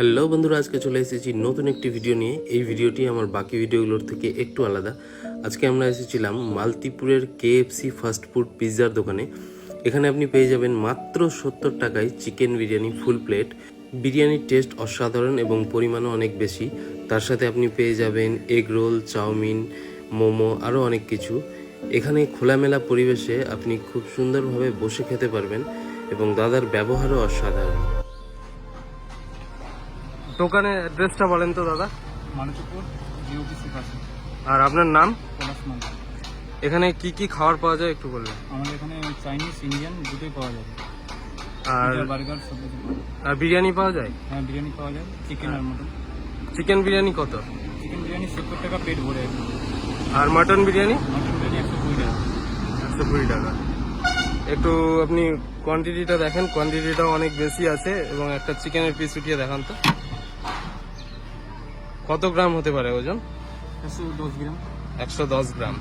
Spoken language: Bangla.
হ্যালো বন্ধুরা, আজকে চলে এসেছি নতুন একটি ভিডিও নিয়ে। এই ভিডিওটি আমার বাকি ভিডিওগুলোর থেকে একটু আলাদা। আজকে আমরা এসেছিলাম মালতীপুরের কেএফসি ফাস্টফুড পিৎজার দোকানে। এখানে আপনি পেয়ে যাবেন মাত্র 70 টাকায় চিকেন বিরিয়ানি ফুল প্লেট। বিরিয়ানির টেস্ট অসাধারণ এবং পরিমাণও অনেক বেশি। তার সাথে আপনি পেয়ে যাবেন এগ রোল, চাউমিন, মোমো, আরও অনেক কিছু। এখানে খোলামেলা পরিবেশে আপনি খুব সুন্দরভাবে বসে খেতে পারবেন এবং দাদার ব্যবহারও অসাধারণ। দোকানের অ্যাড্রেসটা বলেন তো দাদা। মালতীপুর জিওপিসি পাশে আর আপনার নাম? পলাশ মান্ডি। এখানে কি কি খাবার পাওয়া যায় একটু বলবেন। আমাদের এখানে চাইনিজ ইন্ডিয়ান দুটোই পাওয়া যাবে। আর বার্গার সব কিছু পাওয়া যায়। আর বিরিয়ানি পাওয়া যায়? হ্যাঁ, বিরিয়ানি পাওয়া যায়, চিকেন আর মটন। চিকেন বিরিয়ানি কত? চিকেন বিরিয়ানি 70 টাকা পেট ভরে। আর মটন বিরিয়ানি? মটন বিরিয়ানি 120 টাকা। 120 টাকা। একটু আপনি কোয়ান্টিটিটা দেখেন, কোয়ান্টিটিটাও অনেক বেশি আছে। এবং একটা চিকেনের পিস উঠিয়ে দেখান তো, কত গ্রাম হতে পারে ওজন? 110 গ্রাম। 110 গ্রাম।